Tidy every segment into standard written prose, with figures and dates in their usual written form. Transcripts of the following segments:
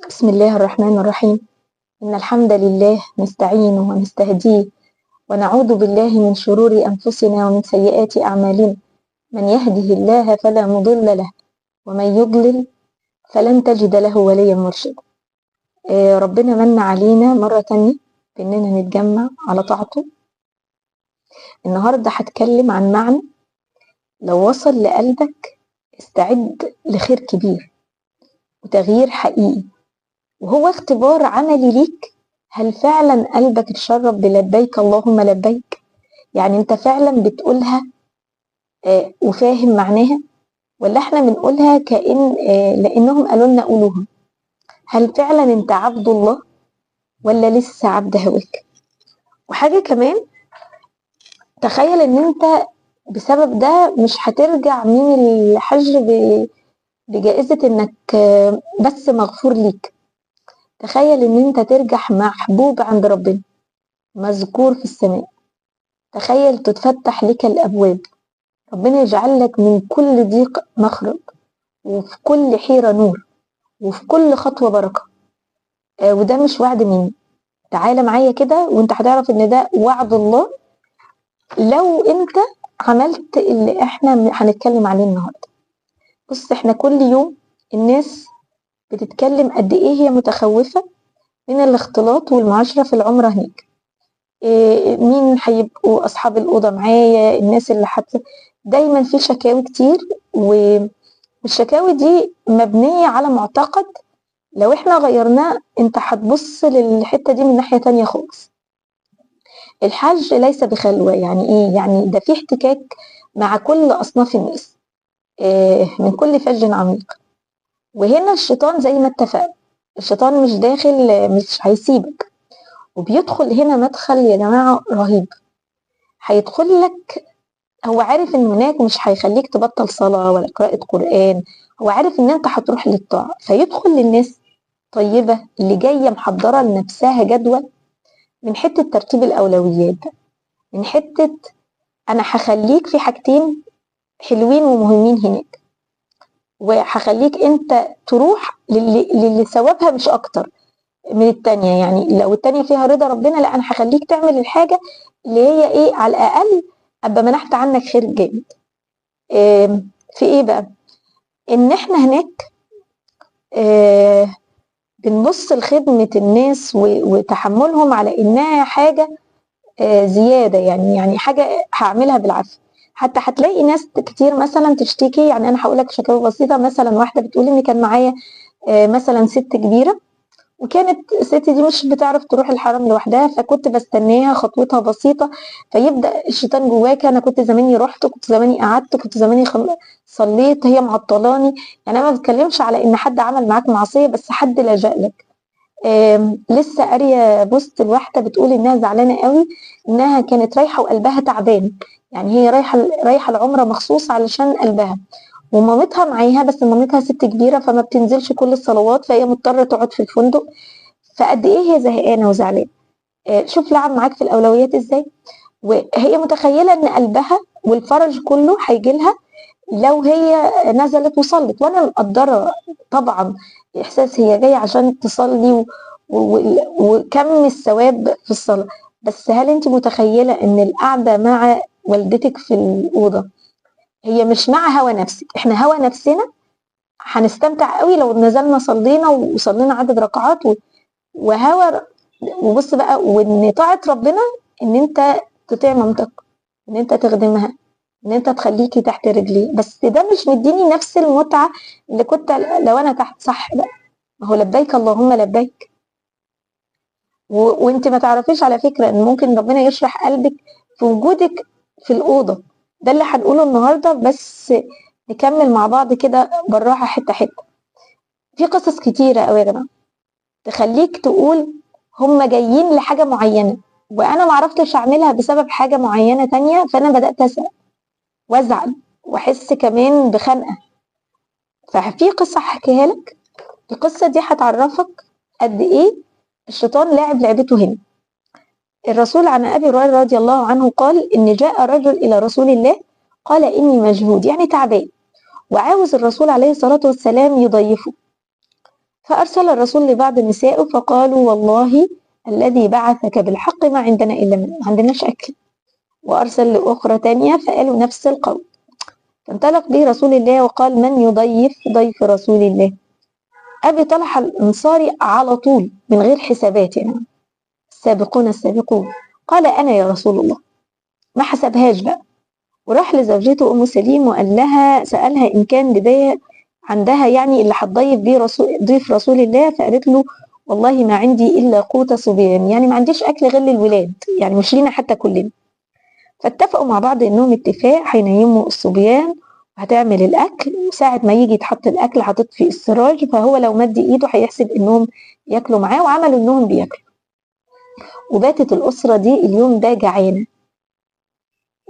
بسم الله الرحمن الرحيم. إن الحمد لله نستعينه ونستهديه ونعوذ بالله من شرور أنفسنا ومن سيئات أعمالنا. من يهده الله فلا مضل له ومن يضلل فلن تجد له وليا مرشدا. ربنا من علينا مرة تانية بإننا نتجمع على طاعته. النهاردة هتكلم عن معنى لو وصل لقلبك استعد لخير كبير وتغيير حقيقي، وهو اختبار عملي ليك. هل فعلا قلبك اتشرب بلبيك اللهم لبيك؟ يعني انت فعلا بتقولها وفاهم معناها، ولا احنا بنقولها كأن لانهم قالوا لنا قولوها؟ هل فعلا انت عبد الله ولا لسه عبد هواك؟ وحاجة كمان، تخيل ان انت بسبب ده مش هترجع من الحج بجائزة انك بس مغفور ليك. تخيل ان انت ترجع محبوب عند ربنا، مذكور في السماء. تخيل تتفتح لك الابواب، ربنا يجعل لك من كل ضيق مخرج، وفي كل حيرة نور، وفي كل خطوة بركة. وده مش وعد مني، تعالى معايا كده وانت هتعرف ان ده وعد الله لو انت عملت اللي احنا هنتكلم عليه النهاردة. بص، احنا كل يوم الناس بتتكلم قد ايه هي متخوفة من الاختلاط والمعاشرة في العمرة هناك. مين هيبقوا اصحاب الأوضة معايا، الناس اللي دايما في شكاوي كتير، والشكاوي دي مبنية على معتقد لو احنا غيرناه انت هتبص للحتة دي من ناحية تانية خالص. الحج ليس بخلوة. يعني ايه؟ يعني ده في احتكاك مع كل اصناف الناس، من كل فج عميق. وهنا الشيطان زي ما اتفقنا، الشيطان مش داخل، مش هيسيبك، وبيدخل هنا مدخل يا جماعة رهيب. هيدخل لك، هو عارف ان هناك مش هيخليك تبطل صلاة ولا قراءة قرآن، هو عارف ان انت هتروح للطاعة، فيدخل للناس طيبة اللي جاية محضرة لنفسها جدول من حتة ترتيب الأولويات ده، من حتة أنا هخليك في حاجتين حلوين ومهمين هناك، وهخليك أنت تروح للي ثوابها مش أكتر من التانية. يعني لو التانية فيها رضا ربنا، لا، أنا هخليك تعمل الحاجة اللي هي إيه، على الأقل أبقى منحت عنك خير جامد. في إيه بقى؟ إن إحنا هناك بنبص لخدمة الناس وتحملهم على إنها حاجة زيادة، يعني حاجة هعملها بالعافية. حتى هتلاقي ناس كتير مثلا تشتكي. يعني أنا هقولك شكاوى بسيطة. مثلا واحدة بتقول إن كان معايا مثلا ست كبيرة، وكانت الست دي مش بتعرف تروح الحرم لوحدها، فكنت بستناها، خطوتها بسيطة، فيبدأ الشيطان جواك، أنا كنت زماني رحت، كنت زماني قعدت، كنت زماني صليت، هي معطلاني. يعني أنا ما بتكلمش على إن حد عمل معاك معصية، بس حد لجأ لك. لسه قارية بوست الواحدة بتقول إنها زعلانة قوي، إنها كانت رايحة وقلبها تعبان. يعني هي رايحة العمرة مخصوص علشان قلبها، ومامتها معاها، بس مامتها ست كبيرة فما بتنزلش كل الصلوات، فهي مضطرة تقعد في الفندق. فقد ايه هي زهقانه وزعلانه. شوف لعب معاك في الاولويات ازاي، وهي متخيله ان قلبها والفرج كله هيجي لها لو هي نزلت وصلت. وانا مقدره طبعا احساس هي جايه عشان تصلي وكم الثواب في الصلاه، بس هل انت متخيله ان القعده مع والدتك في الاوضه هي مش مع هوى نفسك؟ احنا هوى نفسنا هنستمتع قوي لو نزلنا صلينا وصلينا عدد ركعات وهوى. وبص بقى، وان طاعة ربنا ان انت تطيع مامتك، ان انت تخدمها، ان انت تخليكي تحت رجلي، بس ده مش مديني نفس المتعة اللي كنت لو انا تحت. صح بقى؟ ما هو لبيك اللهم لبيك. وانت ما تعرفيش على فكرة ان ممكن ربنا يشرح قلبك في وجودك في الأوضة. ده اللي هنقوله النهاردة، بس نكمل مع بعض كده بالراحة حتة حتة. في قصص كتيرة قوي يا جماعة تخليك تقول هم جايين لحاجة معينة، وأنا معرفتش أعملها بسبب حاجة معينة تانية، فأنا بدأت أسأل وأزعل وأحس كمان بخنقة. ففي قصة هحكيها لك، القصة دي هتعرفك قد إيه الشيطان لاعب لعبته هنا. الرسول عن أبي هريرة رضي الله عنه قال إن جاء رجل إلى رسول الله قال إني مجهود، يعني تعبان، وعاوز الرسول عليه الصلاة والسلام يضيفه. فأرسل الرسول لبعض نسائه فقالوا والله الذي بعثك بالحق ما عندنا إلا ما عندناش أكل. وأرسل لأخرى تانية فقالوا نفس القول. فانطلق به رسول الله وقال من يضيف ضيف رسول الله؟ أبي طلحة الأنصاري على طول من غير حسابات، يعني السابقون السابقون، قال أنا يا رسول الله. ما حسبهاش بقى، وراح لزوجته أم سليم وقال لها، سألها إن كان لديها عندها يعني اللي هتضيف بيه ضيف رسول الله، فقالت له والله ما عندي إلا قوت صبيان، يعني ما عنديش أكل غير للولاد، يعني مش لينا حتى كلنا. فاتفقوا مع بعض إنهم اتفاق هينيموا الصبيان وهتعمل الأكل، وساعة ما يجي يتحط الأكل هتطفي السراج، فهو لو مد إيده هيحسب إنهم ياكلوا معاه، وعملوا إنهم بياكلوا. وباتت الأسرة دي اليوم ده جعانة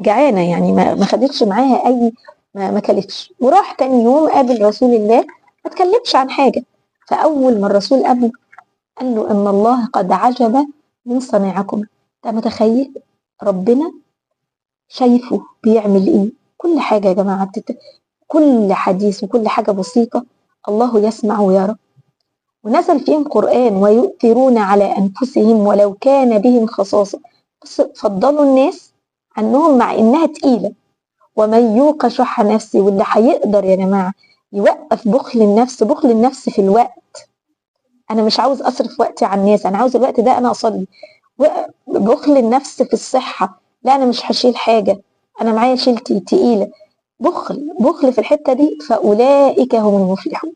جعانة، يعني ما خدتش معاها أي، ما كلتش. وراح تاني يوم قابل رسول الله، ما اتكلمش عن حاجة. فأول ما الرسول قابله قال له إن الله قد عجب من صنيعكم. أنت متخيل ربنا شايفه بيعمل إيه؟ كل حاجة يا جماعة، كل حديث وكل حاجة بسيطة الله يسمع ويرى. ونزل فيهم قرآن ويؤثرون على أنفسهم ولو كان بهم خصاصة، بس فضلوا الناس عنهم مع إنها تقيلة. ومن يوق شح نفسه، واللي هيقدر يا جماعة يوقف بخل النفس، بخل النفس في الوقت، أنا مش عاوز أصرف وقتي على الناس، أنا عاوز الوقت ده أنا أصلي. بخل النفس في الصحة، لا أنا مش هشيل حاجة، أنا معايا شيلتي تقيلة. بخل في الحتة دي، فأولئك هم المفلحون.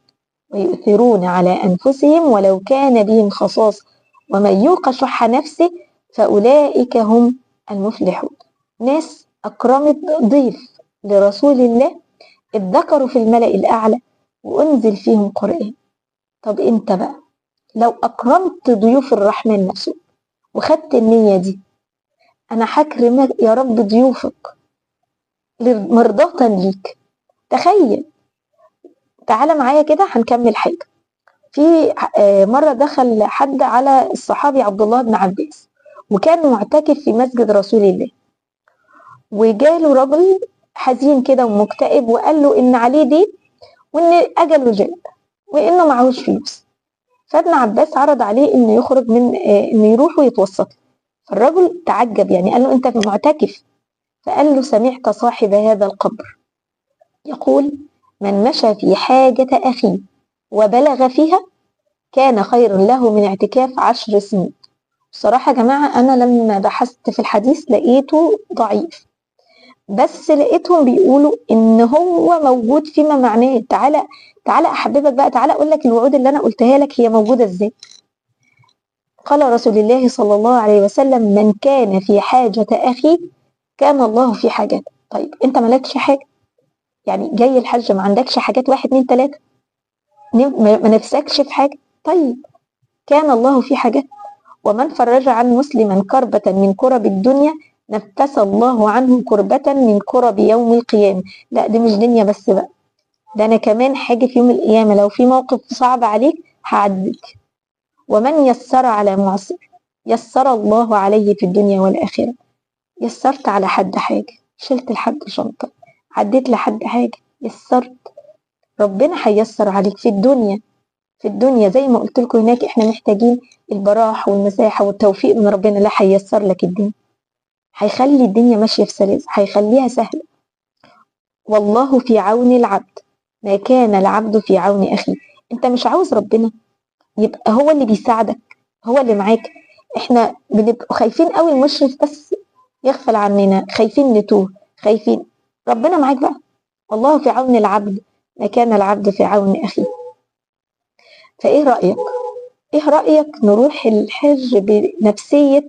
ويؤثرون على أنفسهم ولو كان بهم خصاص ومن يوق شح نفسه فأولئك هم المفلحون. ناس أكرمت ضيف لرسول الله، اتذكروا في الملأ الأعلى وأنزل فيهم قرآن. طب أنت بقى لو أكرمت ضيوف الرحمن نفسه وخدت النية دي، أنا هكرمك يا رب ضيوفك مرضاة ليك. تخيل، تعالى معايا كده هنكمل حاجة. في مرة دخل حد على الصحابي عبد الله بن عباس، وكان معتكف في مسجد رسول الله، وجاله رجل حزين كده ومكتئب وقال له إن عليه دين وإن أجله جاء وإنه معهوش فلوس. فابن عباس عرض عليه إنه يخرج من إنه يروح ويتوسط. فالرجل تعجب، يعني قال له أنت في معتكف؟ فقال له سمعت صاحب هذا القبر يقول من مشى في حاجة أخيه وبلغ فيها كان خير له من اعتكاف 10 سنين. بصراحة يا جماعة أنا لما بحثت في الحديث لقيته ضعيف، بس لقيتهم بيقولوا إن هو موجود فيما معناه. تعالى أحببك بقى، تعالى أقول لك الوعود اللي أنا قلتها لك هي موجودة إزاي. قال رسول الله صلى الله عليه وسلم من كان في حاجة أخيه كان الله في حاجته. طيب أنت مالكش حاجة، يعني جاي الحج ما عندكش حاجات 1 2 3، ما نفسكش في حاجة، طيب كان الله في حاجته. ومن فرج عن مسلما كربة من كرب الدنيا نفس الله عنه كربة من كرب يوم القيامة. لا دي مش دنيا بس بقى، ده أنا كمان حاجة في يوم القيامة لو في موقف صعب عليك هعديك. ومن يسر على معسر يسر الله عليه في الدنيا والآخرة. يسرت على حد حاجة، شلت لحد شنطة، عديت لحد حاجة، يسرت، ربنا هيسر عليك في الدنيا. في الدنيا زي ما قلت لكم هناك احنا محتاجين البراح والمساحة والتوفيق من ربنا، لا هيسر لك الدنيا، هيخلي الدنيا ماشية في سلاسة، هيخليها سهلة. والله في عون العبد ما كان العبد في عون أخيه. انت مش عاوز ربنا يبقى هو اللي بيساعدك، هو اللي معاك. احنا بنبقى خايفين قوي المشرف بس يغفل عننا، خايفين نتوه، خايفين. ربنا معاك بقى، والله في عون العبد ما كان العبد في عون أخيه. فايه رأيك؟ ايه رأيك نروح الحج بنفسية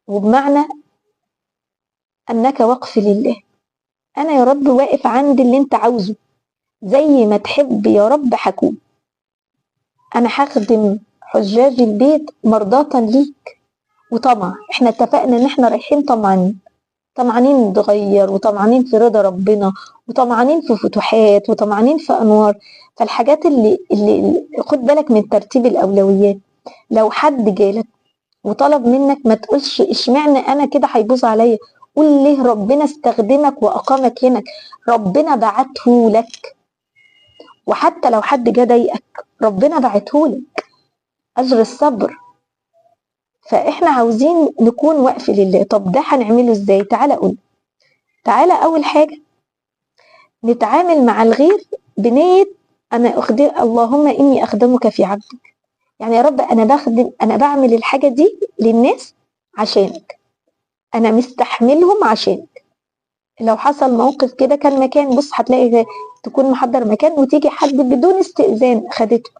وبمعنى انك وقف لله، انا يا رب واقف عند اللي انت عاوزه، زي ما تحب يا رب حكون، انا هخدم حجاج البيت مرضاة ليك. وطمع، احنا اتفقنا ان احنا رايحين طمعانين، طمعانين نتغير وطمعانين في رضا ربنا وطمعانين في فتوحات وطمعانين في انوار. فالحاجات اللي خد بالك من ترتيب الاولويات. لو حد جالك وطلب منك ما تقولش اشمعنى انا كده هيبوظ عليا، قول ليه ربنا استخدمك واقامك هنا، ربنا بعته لك. وحتى لو حد جه ضايقك ربنا بعتهولك، أجر الصبر. فإحنا عاوزين نكون وقف لله. طب ده هنعمله إزاي؟ تعالى أقول. تعالى أول حاجة نتعامل مع الغير بنية أنا أخدم، اللهم إني أخدمك في عبدك. يعني يا رب أنا بعمل الحاجة دي للناس عشانك، أنا مستحملهم عشانك. لو حصل موقف كده كان مكان، بص هتلاقي تكون محضر مكان وتيجي حد بدون استئذان خدته،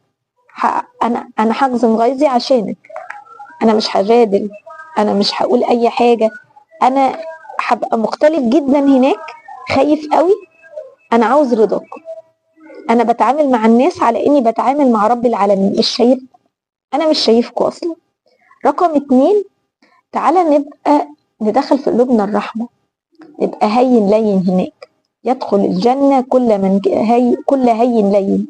أنا هخزن غيظي عشانك، أنا مش هجادل، أنا مش هقول أي حاجة، أنا هبقى مختلف جدا هناك، خايف قوي، أنا عاوز رضاك. أنا بتعامل مع الناس على إني بتعامل مع رب العالمين، مش شايف، أنا مش شايفكوا أصلا. رقم 2، تعالى نبقى ندخل في قلوبنا الرحمة، نبقى هين لين هناك. يدخل الجنة كل هين لين.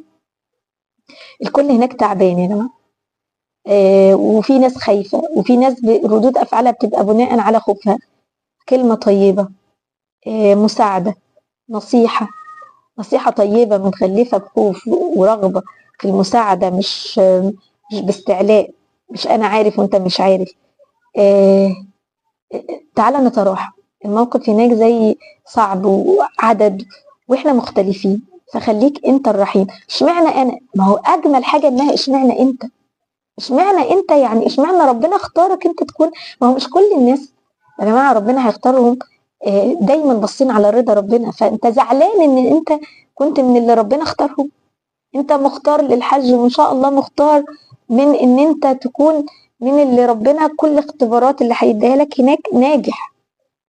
الكل هناك تعبان يا جماعة، وفي ناس خايفة، وفي ناس ردود أفعالها بتبقى بناء على خوفها. كلمة طيبة، مساعدة، نصيحة طيبة متغلفة بخوف ورغبة في المساعدة، مش باستعلاء، مش أنا عارف وأنت مش عارف. تعالى نتراحم. الموقف هناك زي صعب وعدد واحنا مختلفين، فخليك انت الرحيم. اشمعنى انا؟ ما هو اجمل حاجه انها اشمعنى انت، اشمعنى انت، يعني اشمعنى ربنا اختارك انت تكون. ما هو مش كل الناس يا جماعه ربنا هيختارهم دايما باصين على رضا ربنا. فانت زعلان ان انت كنت من اللي ربنا اختارهم؟ انت مختار للحج، وان شاء الله مختار من ان انت تكون من اللي ربنا كل اختبارات اللي هيديها لك هناك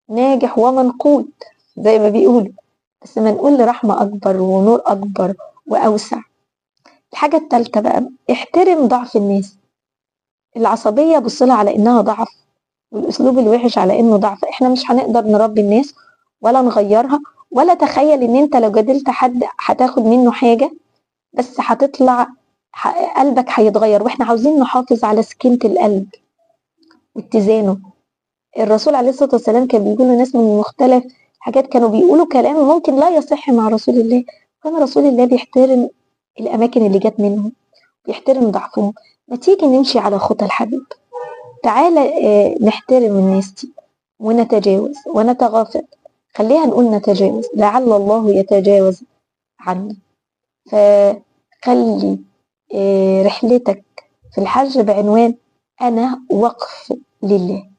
ناجح ومنقود زي ما بيقولوا. بس ما نقول لرحمة أكبر ونور أكبر وأوسع. الحاجة التالتة بقى، احترم ضعف الناس. العصبية بصلها على إنها ضعف، والأسلوب الوحش على إنه ضعف. إحنا مش هنقدر نربي الناس ولا نغيرها، ولا تخيل إن أنت لو جادلت حد هتاخد منه حاجة، بس هتطلع قلبك هيتغير. وإحنا عاوزين نحافظ على سكينة القلب واتزانه. الرسول عليه الصلاة والسلام كان بيقول لناس من مختلف حاجات، كانوا بيقولوا كلام ممكن لا يصح مع رسول الله. كان رسول الله بيحترم الأماكن اللي جت منهم، بيحترم ضعفهم. ما تيجي نمشي على خطى الحبيب. تعالى نحترم الناس دي ونتجاوز ونتغافل. خليها نقول نتجاوز، لعل الله يتجاوز عني. فخلي رحلتك في الحج بعنوان أنا وقف لله.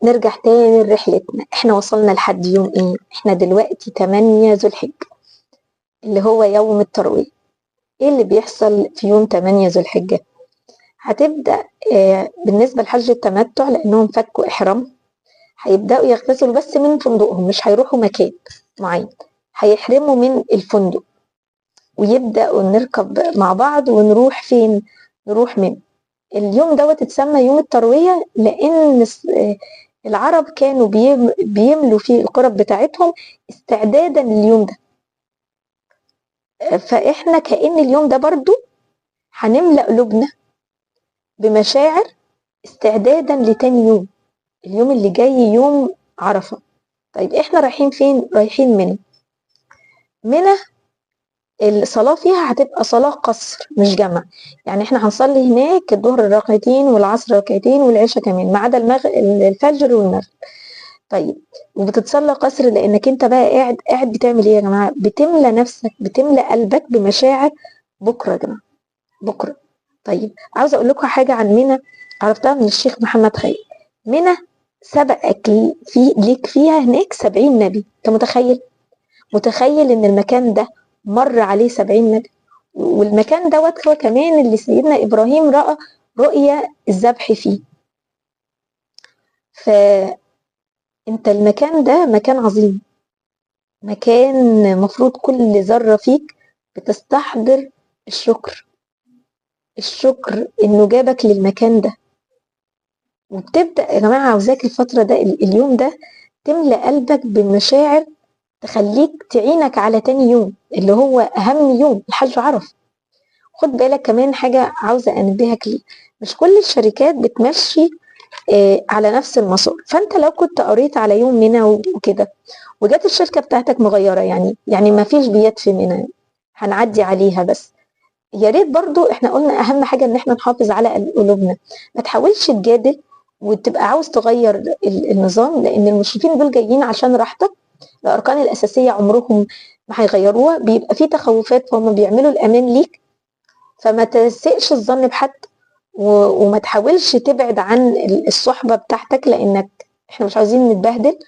نرجع تاني لرحلتنا. احنا وصلنا لحد يوم ايه؟ احنا دلوقتي 8 ذو الحجة اللي هو يوم التروية. ايه اللي بيحصل في يوم 8 ذو الحجة؟ هتبدأ بالنسبة لحج التمتع، لانهم فكوا احرام، هيبدأوا يغتسلوا بس من فندقهم، مش هيروحوا مكان معين، هيحرموا من الفندق ويبدأوا نركب مع بعض ونروح فين؟ نروح من اليوم دوت اتسمى يوم التروية، لأن العرب كانوا بيملوا فيه القرب بتاعتهم استعدادا لليوم ده. فإحنا كأن اليوم ده برضو هنملأ قلوبنا بمشاعر استعدادا لتاني يوم، اليوم اللي جاي يوم عرفة. طيب إحنا رايحين فين؟ رايحين منى. الصلاة فيها هتبقى صلاة قصر مش جمع، يعني احنا هنصلي هناك الظهر ركعتين والعصر ركعتين والعشاء كمان، ما عدا الفجر والمغرب. طيب، وبتتصلى قصر لانك انت بقى قاعد بتعمل ايه يا جماعه؟ بتملى نفسك، بتملى قلبك بمشاعر بكره يا جماعه، بكره. طيب، عاوزه اقول لكم حاجه عن منى عرفتها من الشيخ محمد خير. منى سبقك ليك فيها هناك 70 نبي. انت متخيل ان المكان ده مر عليه 70 نبي؟ والمكان دوت هو كمان اللي سيدنا ابراهيم رأى رؤيا الذبح فيه. فانت المكان ده مكان عظيم، مكان مفروض كل ذرة فيك بتستحضر الشكر انه جابك للمكان ده. وبتبدأ يا جماعة عاوزاك الفترة ده اليوم ده تملى قلبك بمشاعر تخليك تعينك على تاني يوم اللي هو أهم يوم، الحج عرفة. خد بالك كمان حاجة عاوزة أنبهك ليه، مش كل الشركات بتمشي على نفس المسار. فأنت لو كنت قريت على يوم منى وكده وجات الشركة بتاعتك مغيرة، يعني ما فيش بيات في منى، هنعدي عليها. بس يا ريت برضو احنا قلنا اهم حاجة ان احنا نحافظ على قلوبنا، ما تحاولش تجادل وتبقى عاوز تغير النظام، لان المشرفين دول جايين عشان راحتك. الاركان الاساسية عمرهم ما هيغيروها، بيبقى في تخوفات فهم بيعملوا الامان ليك، فما تسئش الظن بحد وما تحاولش تبعد عن الصحبة بتاعتك، لانك احنا مش عاوزين نتبهدل،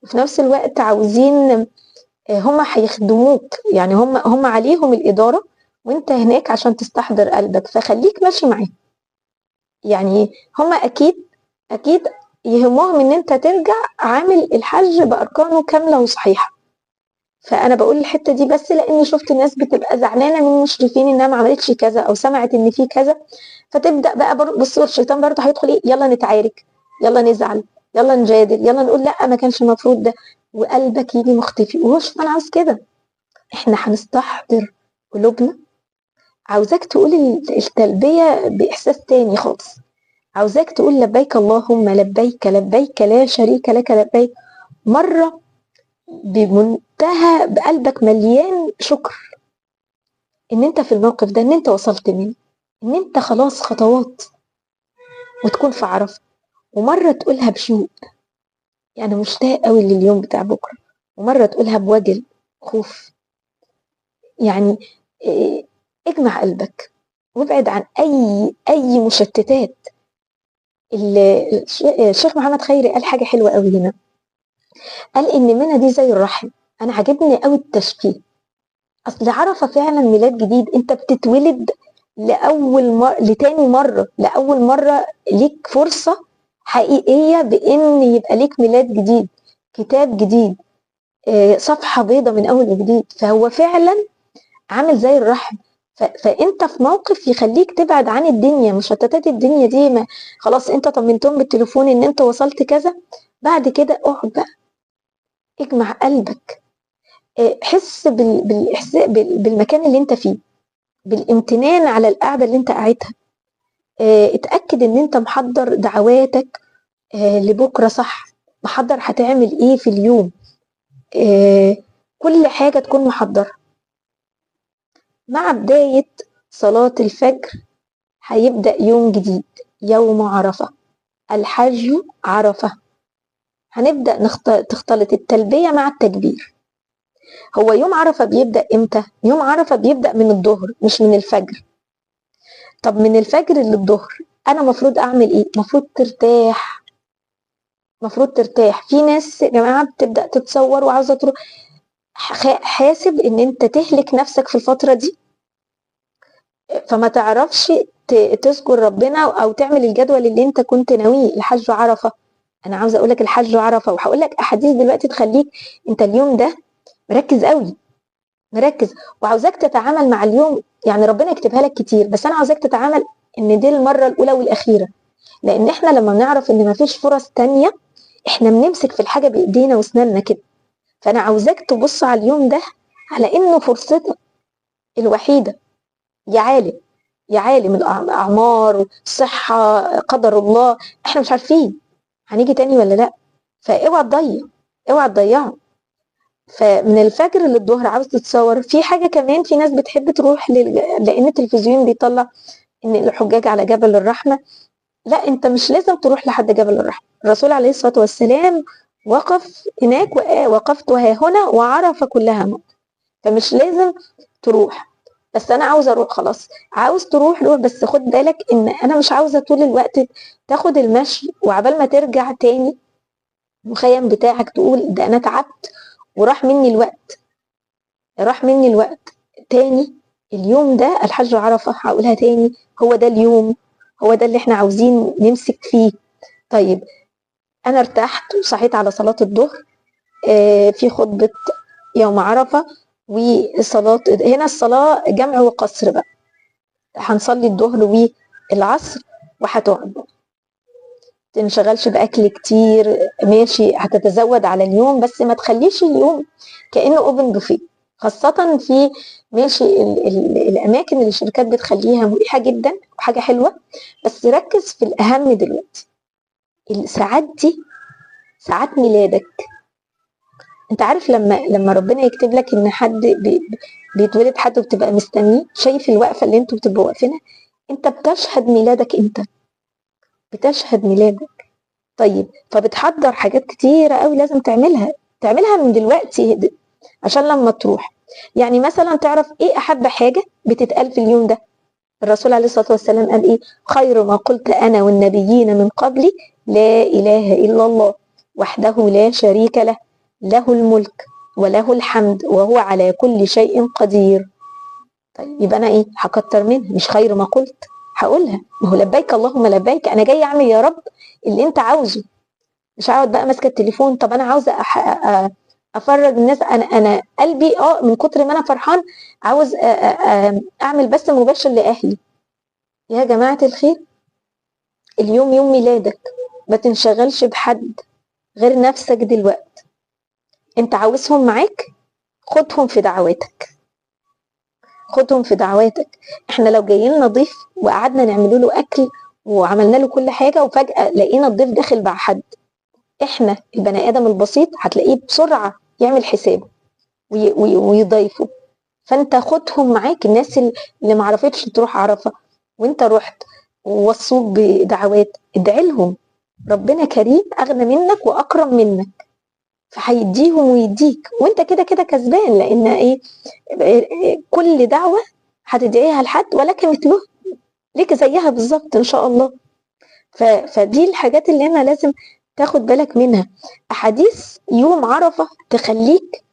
وفي نفس الوقت عاوزين هم هيخدموك، يعني هم عليهم الإدارة وانت هناك عشان تستحضر قلبك، فخليك ماشي معاهم. يعني هم اكيد يهمهم ان انت ترجع عامل الحج بأركانه كاملة وصحيحة. فانا بقول الحتة دي بس لاني شفت ناس بتبقى زعلانة من المشرفين انها ما عملتش كذا او سمعت ان في كذا، فتبدأ بقى بص الشيطان برضه هيدخل ايه، يلا نتعارك، يلا نزعل، يلا نجادل، يلا نقول لا ما كانش المفروض ده، وقلبك يجي مختفي. وهو الشيطان عاوز كده. احنا هنستحضر قلوبنا. عاوزاك تقول التلبية بإحساس تاني خالص، عاوزاك تقول لبيك اللهم لبيك، لبيك لا شريك لك لبيك، مرة بمنتهى بقلبك مليان شكر ان انت في الموقف ده، ان انت وصلت منه، ان انت خلاص خطوات وتكون في عرفة. ومرة تقولها بشوق، يعني مشتاق قوي لليوم بتاع بكرة، ومرة تقولها بوجل خوف. يعني اجمع قلبك وابعد عن اي مشتتات. الشيخ محمد خيري قال حاجه حلوه قوي هنا، قال ان منى دي زي الرحم. انا عجبني قوي التشبيه. اصل عرفه فعلا ميلاد جديد، انت بتتولد لاول مره ليك فرصه حقيقيه بان يبقى ليك ميلاد جديد، كتاب جديد، صفحه بيضه من اول وجديد. فهو فعلا عامل زي الرحم. فانت في موقف يخليك تبعد عن الدنيا، مشتتات الدنيا دي. ما خلاص انت طمنتهم بالتليفون ان انت وصلت كذا، بعد كده اقعد بقى اجمع قلبك، حس بالاحساس بالمكان اللي انت فيه، بالامتنان على القعده اللي انت قاعدها. اتاكد ان انت محضر دعواتك لبكره صح، محضر هتعمل ايه في اليوم، كل حاجه تكون محضره. مع بدايه صلاه الفجر هيبدأ يوم جديد، يوم عرفة، الحج عرفة. هنبدأ تختلط التلبية مع التكبير. هو يوم عرفة بيبدأ امتى؟ يوم عرفة بيبدأ من الظهر مش من الفجر. طب من الفجر للظهر انا مفروض اعمل ايه؟ مفروض ترتاح. في ناس يا جماعة بتبدأ تتصور وعاوزة تروح، حاسب ان انت تهلك نفسك في الفترة دي، فما تعرفش تذكر ربنا او تعمل الجدول اللي انت كنت ناويه لحج عرفة. انا عاوزه اقول لك الحج عرفه، وهقول لك احاديث دلوقتي تخليك انت اليوم ده مركز قوي، مركز. وعاوزاك تتعامل مع اليوم، يعني ربنا يكتبها لك كتير، بس انا عاوزاك تتعامل ان دي المره الاولى والاخيره. لان احنا لما بنعرف ان مفيش فرص تانية احنا بنمسك في الحاجه بايدينا واسناننا كده. فانا عاوزاك تبص على اليوم ده على انه فرصتك الوحيده. يا عالم، يا عالم الاعمار، صحه، قدر الله، احنا مش عارفين هنيجي تاني ولا لا. فاوعى تضيع، اوعى تضيعه. فمن الفجر للظهر عاوز تتصور. في حاجه كمان، في ناس بتحب تروح لان التلفزيون بيطلع ان الحجاج على جبل الرحمه. لا، انت مش لازم تروح لحد جبل الرحمه. الرسول عليه الصلاه والسلام وقف هناك، وقفت ها هنا وعرف كلها موت. فمش لازم تروح. بس انا عاوزه اروح خلاص، عاوز تروح روح، بس خد بالك ان انا مش عاوزه طول الوقت تاخد المشي وعبال ما ترجع تاني المخيم بتاعك تقول ده انا تعبت وراح مني الوقت، راح مني الوقت. تاني اليوم ده الحج عرفة، هقولها تاني، هو ده اليوم، هو ده اللي احنا عاوزين نمسك فيه. طيب انا ارتحت وصحيت على صلاة الظهر، في خطبة يوم عرفة وصلاة. هنا الصلاة جمع وقصر بقى، هنصلي الظهر والعصر وهتقعد، تنشغلش بأكل كتير، ماشي هتتزود على اليوم بس ما تخليش اليوم كأنه اوبن بوفيه. خاصة في ماشي الأماكن اللي الشركات بتخليها مريحة جدا وحاجة حلوة، بس ركز في الأهم دلوقتي. الساعات دي ساعات ميلادك. انت عارف لما ربنا يكتب لك ان حد بيتولد حد وبتبقى مستنيه، شايف الوقفه اللي انتوا بتبقوا واقفينها؟ انت بتشهد ميلادك، انت بتشهد ميلادك. طيب فبتحضر حاجات كتيره قوي لازم تعملها من دلوقتي عشان لما تروح. يعني مثلا تعرف ايه احب حاجه بتتقال في اليوم ده. الرسول عليه الصلاه والسلام قال ايه؟ خير ما قلت انا والنبيين من قبلي لا اله الا الله وحده لا شريك له، له الملك وله الحمد وهو على كل شيء قدير. طيب يبقى انا ايه؟ هكتر منها، مش خير ما قلت، هقولها. ما هو لبيك اللهم لبيك، انا جاي اعمل يا رب اللي انت عاوزه. مش هقعد بقى ماسكه التليفون. طب انا عاوزه افرج الناس، انا قلبي من كتر ما انا فرحان عاوز اعمل بث مباشر لاهلي. يا جماعه الخير، اليوم يوم ميلادك، ما تنشغلش بحد غير نفسك دلوقتي. انت عاوزهم معاك، خدهم في دعواتك، خدهم في دعواتك. احنا لو جايين نضيف وقعدنا نعمل له اكل وعملنا له كل حاجه وفجاه لقينا الضيف داخل مع حد، احنا البني ادم البسيط هتلاقيه بسرعه يعمل حسابه ويضيفه. فانت خدهم معاك، الناس اللي ما عرفتش تروح عرفه وانت رحت ووصوك بدعوات، ادعي لهم. ربنا كريم، اغنى منك واكرم منك، فهيديهم ويديك، وانت كده كده كسبان. لان ايه؟ كل دعوه هتدعيها لحد ولك مثله، ليك زيها بالظبط ان شاء الله. فدي الحاجات اللي انا لازم تاخد بالك منها. احاديث يوم عرفه تخليك،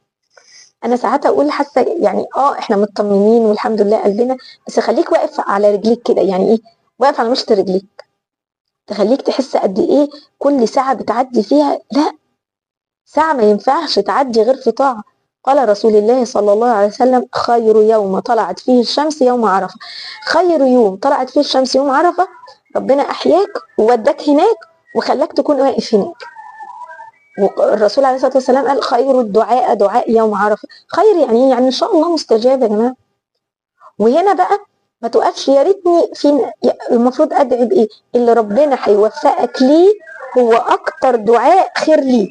انا ساعات اقول حاسه يعني احنا مطمنين والحمد لله قلبنا، بس خليك واقف على رجليك كده. يعني ايه واقف على مشط رجليك؟ تخليك تحس قد ايه كل ساعه بتعدي فيها. لا، ساعه ما ينفعش تعدي غير في طاعه. قال رسول الله صلى الله عليه وسلم خير يوم طلعت فيه الشمس يوم عرفه. خير يوم طلعت فيه الشمس يوم عرفه، ربنا احياك ووداك هناك وخلاك تكون واقف هناك. والرسول عليه الصلاه والسلام قال خير الدعاء دعاء يوم عرفه. خير يعني ان شاء الله مستجاب يا جماعه. وهنا بقى ما تقفش يا ريتني المفروض ادعي بايه؟ اللي ربنا هيوفقك ليه هو اكتر دعاء خير ليك.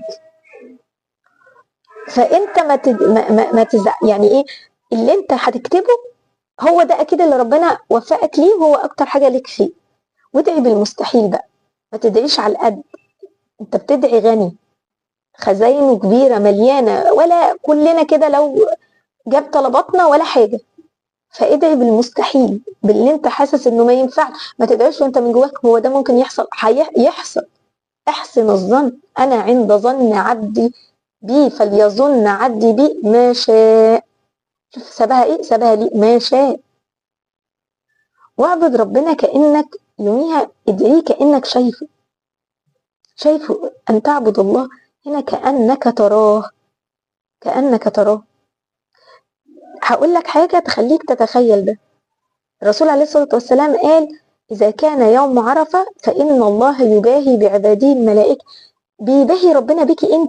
فانت ما يعني ايه اللي انت هتكتبه؟ هو ده اكيد اللي ربنا وفقك ليه، هو اكتر حاجه ليك فيه. وادعي بالمستحيل بقى، ما تدعيش على القد. انت بتدعي غني، خزاينه كبيره مليانه، ولا كلنا كده لو جاب طلباتنا ولا حاجه. فادعي بالمستحيل، باللي انت حاسس انه ما ينفع. ما تدعيش وانت من جواك هو ده ممكن يحصل. يحصل. احسن الظن، انا عند ظن عبدي بي فليظن عبدي بي ما شاء. شوف سابها ايه؟ سابها لي ما شاء. واعبد ربنا كانك يوميها، ادعيه كانك شايفه ان تعبد الله هنا كانك تراه، كانك تراه. هقول لك حاجه تخليك تتخيل ده. الرسول عليه الصلاة والسلام قال إذا كان يوم عرفة فإن الله يباهي بعباده الملائكة. بيباهي ربنا بيكي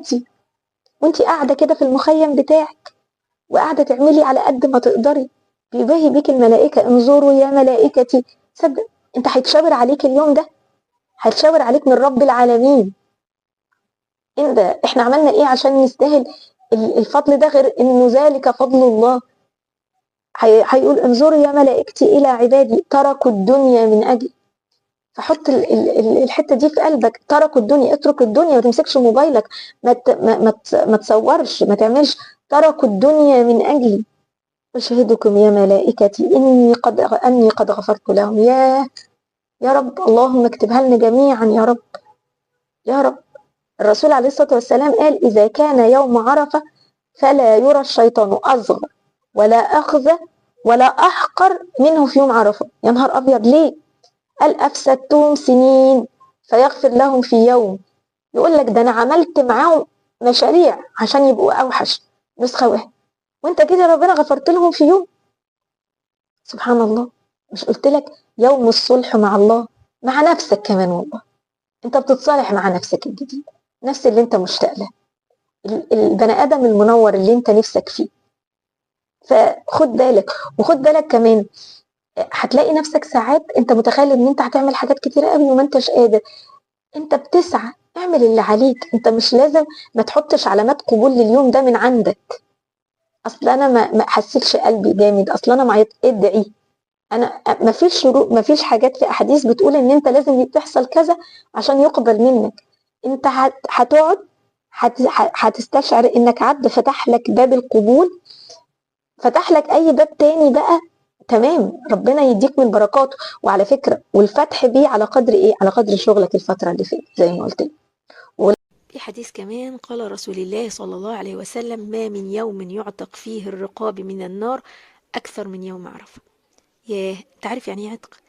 وانتي قاعدة كده في المخيم بتاعك وقاعدة تعملي على قد ما تقدري. بيباهي بيكي الملائكة انظروا يا ملائكتي. صدق انت هيتشاور عليك اليوم ده، هيتشاور عليك من رب العالمين. احنا عملنا ايه عشان نستاهل الفضل ده غير انه ذلك فضل الله؟ هيقول انظروا يا ملائكتي الى عبادي تركوا الدنيا من اجلي. فحط الحته دي في قلبك. تركوا الدنيا، اترك الدنيا، ما تمسكش موبايلك، ما تصورش، ما تعملش. تركوا الدنيا من اجلي. اشهدكم يا ملائكتي اني قد غفرت لهم. يا رب اللهم اكتبها لنا جميعا يا رب، يا رب. الرسول عليه الصلاه والسلام قال اذا كان يوم عرفه فلا يرى الشيطان اصغر ولا اخذ ولا احقر منه في يوم عرفه. يا نهار ابيض، ليه؟ قال افسدتهم سنين فيغفر لهم في يوم. يقول لك ده انا عملت معاهم مشاريع عشان يبقوا اوحش، نسخه واحده، وانت كده ربنا غفرت لهم في يوم. سبحان الله. مش قلت لك يوم الصلح مع الله، مع نفسك كمان. والله انت بتتصالح مع نفسك الجديد، نفس اللي انت مشتاق له، البني ادم المنور اللي انت نفسك فيه. فخد بالك، وخد بالك كمان هتلاقي نفسك ساعات انت متخيل ان انت هتعمل حاجات كتيره قوي وما انتش قادر. انت بتسعى، اعمل اللي عليك. انت مش لازم، ما تحطش علامات قبول لليوم ده من عندك. اصل انا ما حسيتش قلبي جامد، اصل انا معيط. ادعي. انا ما فيش شروط، ما فيش حاجات في احاديث بتقول ان انت لازم تحصل كذا عشان يقبل منك. انت هتقعد، هتستشعر انك عبد فتح لك باب القبول، فتح لك اي باب تاني بقى. تمام، ربنا يديك من بركاته. وعلى فكرة، والفتح بيه على قدر ايه؟ على قدر شغلك الفترة اللي فاتت زي ما قلت لك. في حديث كمان قال رسول الله صلى الله عليه وسلم: ما من يوم يعتق فيه الرقاب من النار أكثر من يوم عرفة. ياه، انت عارف يعني ايه عتق؟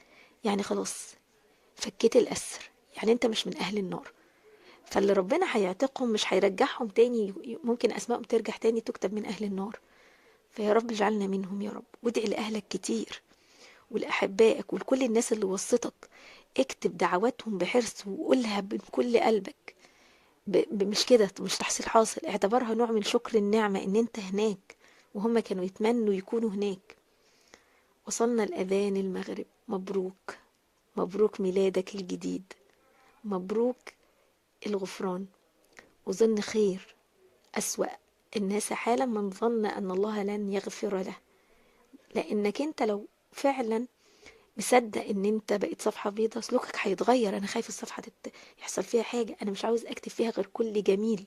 يعني خلاص فكيت الأسر، يعني انت مش من أهل النار. فاللي ربنا هيعتقهم مش هيرجعهم تاني، ممكن أسمائهم ترجع تاني تكتب من أهل النار. فيا رب اجعلنا منهم يا رب. وادعي لأهلك كتير ولأحبائك ولكل الناس اللي وسطك. اكتب دعواتهم بحرص وقولها من كل قلبك. مش كده، مش تحصيل حاصل، اعتبرها نوع من شكر النعمة ان انت هناك وهم كانوا يتمنوا يكونوا هناك. وصلنا الأذان المغرب. مبروك، مبروك ميلادك الجديد، مبروك الغفران. وظن خير. أسوأ الناس حالا من ظن أن الله لن يغفر له. لأنك انت لو فعلا مصدق ان انت بقيت صفحة بيضة، سلوكك هيتغير. انا خايف الصفحة يحصل فيها حاجة، انا مش عاوز اكتب فيها غير كل جميل.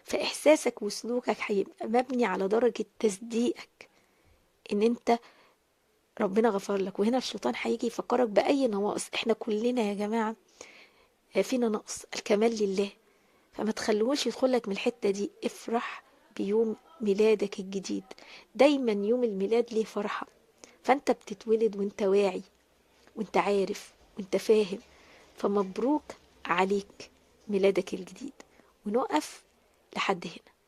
فاحساسك وسلوكك هيبقى مبني على درجة تصديقك ان انت ربنا غفر لك. وهنا الشيطان هيجي يفكرك بأي نواقص. احنا كلنا يا جماعة فينا نقص، الكمال لله. فما تخلوش يدخلك من الحتة دي. افرح بيوم ميلادك الجديد. دايما يوم الميلاد ليه فرحة. فانت بتتولد وانت واعي وانت عارف وانت فاهم. فمبروك عليك ميلادك الجديد. ونقف لحد هنا.